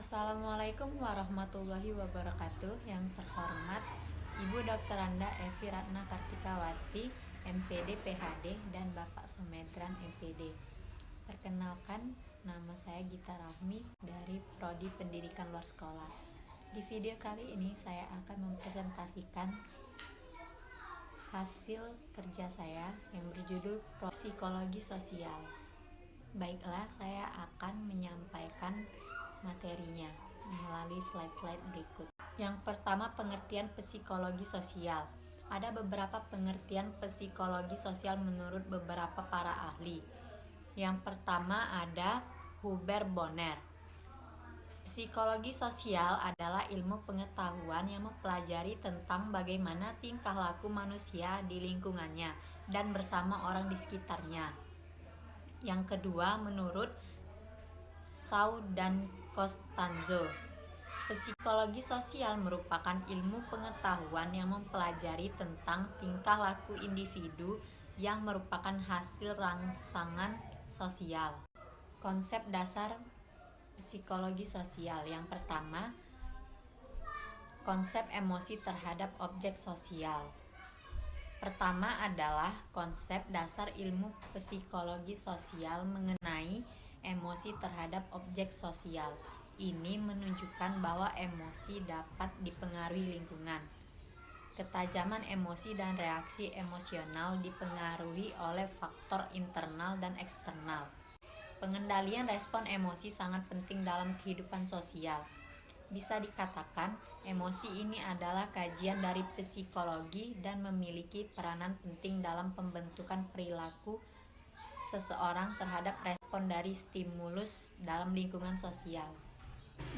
Assalamualaikum warahmatullahi wabarakatuh. Yang terhormat Ibu Dr. Anda Evi Ratna Kartikawati, MPD PhD, dan Bapak Sumedran MPD. Perkenalkan, nama saya Gita Rahmi dari Prodi Pendidikan Luar Sekolah. Di video kali ini saya akan mempresentasikan hasil kerja saya yang berjudul Psikologi Sosial. Baiklah, saya akan menyampaikan materinya melalui slide-slide berikut. Yang pertama, pengertian psikologi sosial. Ada beberapa pengertian psikologi sosial menurut beberapa para ahli. Yang pertama ada Hubert Bonner. Psikologi sosial adalah ilmu pengetahuan yang mempelajari tentang bagaimana tingkah laku manusia di lingkungannya dan bersama orang di sekitarnya. Yang kedua, menurut Shaw dan Costanzo, psikologi sosial merupakan ilmu pengetahuan yang mempelajari tentang tingkah laku individu yang merupakan hasil rangsangan sosial. Konsep dasar psikologi sosial. Yang pertama, konsep emosi terhadap objek sosial. Pertama adalah konsep dasar ilmu psikologi sosial mengenai emosi terhadap objek sosial. Ini menunjukkan bahwa emosi dapat dipengaruhi lingkungan. Ketajaman emosi dan reaksi emosional dipengaruhi oleh faktor internal dan eksternal. Pengendalian respon emosi sangat penting dalam kehidupan sosial. Bisa dikatakan, emosi ini adalah kajian dari psikologi dan memiliki peranan penting dalam pembentukan perilaku seseorang terhadap respon dari stimulus dalam lingkungan sosial.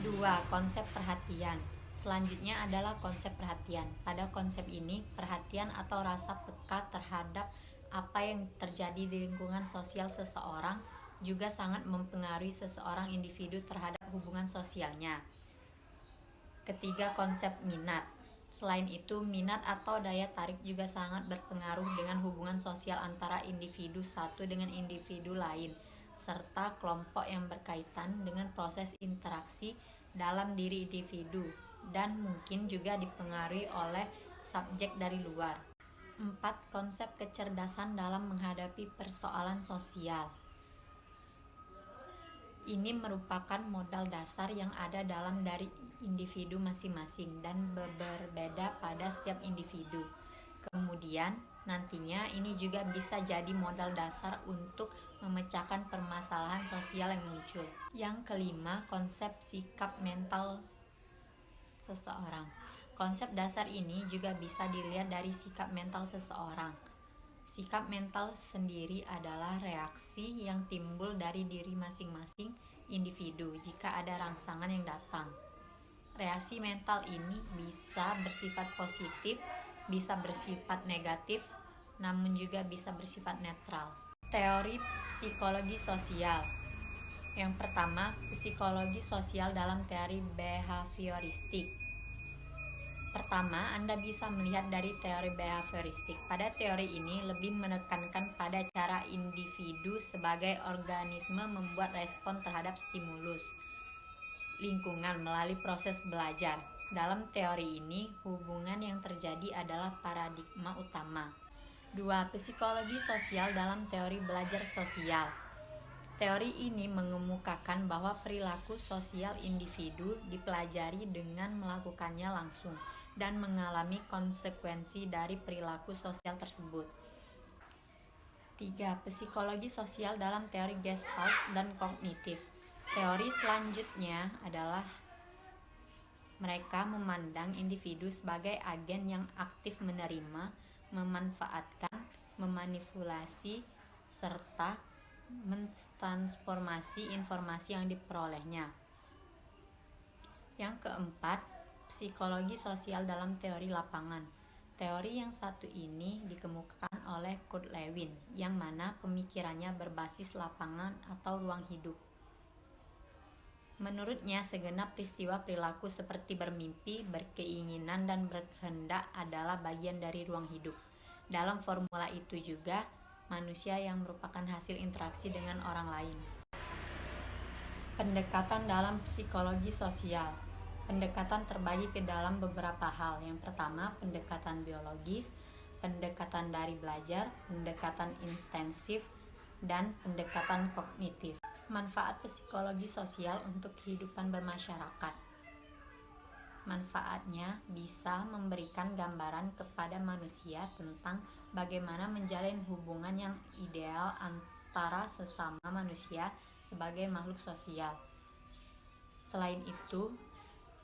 2. Konsep perhatian. Selanjutnya adalah konsep perhatian. Pada konsep ini, perhatian atau rasa peka terhadap apa yang terjadi di lingkungan sosial seseorang juga sangat mempengaruhi seseorang individu terhadap hubungan sosialnya. Ketiga, konsep minat. Selain itu, minat atau daya tarik juga sangat berpengaruh dengan hubungan sosial antara individu satu dengan individu lain, serta kelompok yang berkaitan dengan proses interaksi dalam diri individu, dan mungkin juga dipengaruhi oleh subjek dari luar. 4. Konsep kecerdasan dalam menghadapi persoalan sosial. Ini merupakan modal dasar yang ada dalam dari individu masing-masing dan berbeda pada setiap individu. Kemudian, nantinya ini juga bisa jadi modal dasar untuk memecahkan permasalahan sosial yang muncul. Yang kelima, konsep sikap mental seseorang. Konsep dasar ini juga bisa dilihat dari sikap mental seseorang. Sikap mental sendiri adalah reaksi yang timbul dari diri masing-masing individu jika ada rangsangan yang datang. Reaksi mental ini bisa bersifat positif, bisa bersifat negatif, namun juga bisa bersifat netral. Teori psikologi sosial. Yang pertama, psikologi sosial dalam teori behavioristik. Pertama, Anda bisa melihat dari teori behavioristik. Pada teori ini lebih menekankan pada cara individu sebagai organisme membuat respon terhadap stimulus lingkungan melalui proses belajar. Dalam teori ini, hubungan yang terjadi adalah paradigma utama. 2. Psikologi sosial dalam teori belajar sosial. Teori ini mengemukakan bahwa perilaku sosial individu dipelajari dengan melakukannya langsung dan mengalami konsekuensi dari perilaku sosial tersebut. 3. Psikologi sosial dalam teori Gestalt dan kognitif. Teori selanjutnya adalah mereka memandang individu sebagai agen yang aktif menerima, memanfaatkan, memanipulasi, serta mentransformasi informasi yang diperolehnya. Yang keempat, psikologi sosial dalam teori lapangan. Teori yang satu ini dikemukakan oleh Kurt Lewin, yang mana pemikirannya berbasis lapangan atau ruang hidup. Menurutnya, segenap peristiwa perilaku seperti bermimpi, berkeinginan, dan berkehendak adalah bagian dari ruang hidup. Dalam formula itu juga, manusia yang merupakan hasil interaksi dengan orang lain. Pendekatan dalam psikologi sosial. Pendekatan terbagi ke dalam beberapa hal. Yang pertama, pendekatan biologis, pendekatan dari belajar, pendekatan intensif, dan pendekatan kognitif. Manfaat psikologi sosial untuk kehidupan bermasyarakat. Manfaatnya bisa memberikan gambaran kepada manusia tentang bagaimana menjalin hubungan yang ideal antara sesama manusia sebagai makhluk sosial. Selain itu,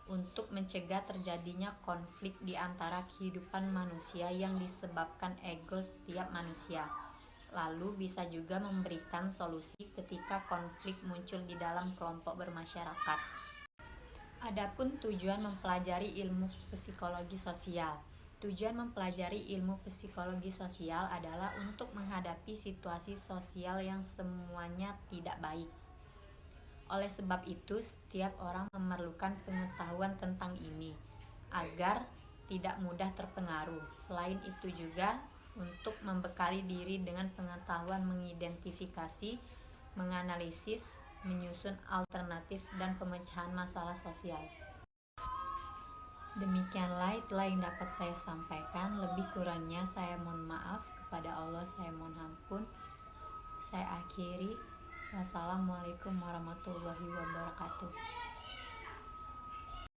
untuk mencegah terjadinya konflik di antara kehidupan manusia yang disebabkan ego setiap manusia. Lalu bisa juga memberikan solusi ketika konflik muncul di dalam kelompok bermasyarakat. Adapun tujuan mempelajari ilmu psikologi sosial. Tujuan mempelajari ilmu psikologi sosial adalah untuk menghadapi situasi sosial yang semuanya tidak baik. Oleh sebab itu, setiap orang memerlukan pengetahuan tentang ini agar tidak mudah terpengaruh. Selain itu juga untuk membekali diri dengan pengetahuan mengidentifikasi, menganalisis, menyusun alternatif dan pemecahan masalah sosial. Demikianlah itulah yang dapat saya sampaikan. Lebih kurangnya saya mohon maaf, kepada Allah saya mohon ampun. Saya akhiri. Wassalamualaikum warahmatullahi wabarakatuh.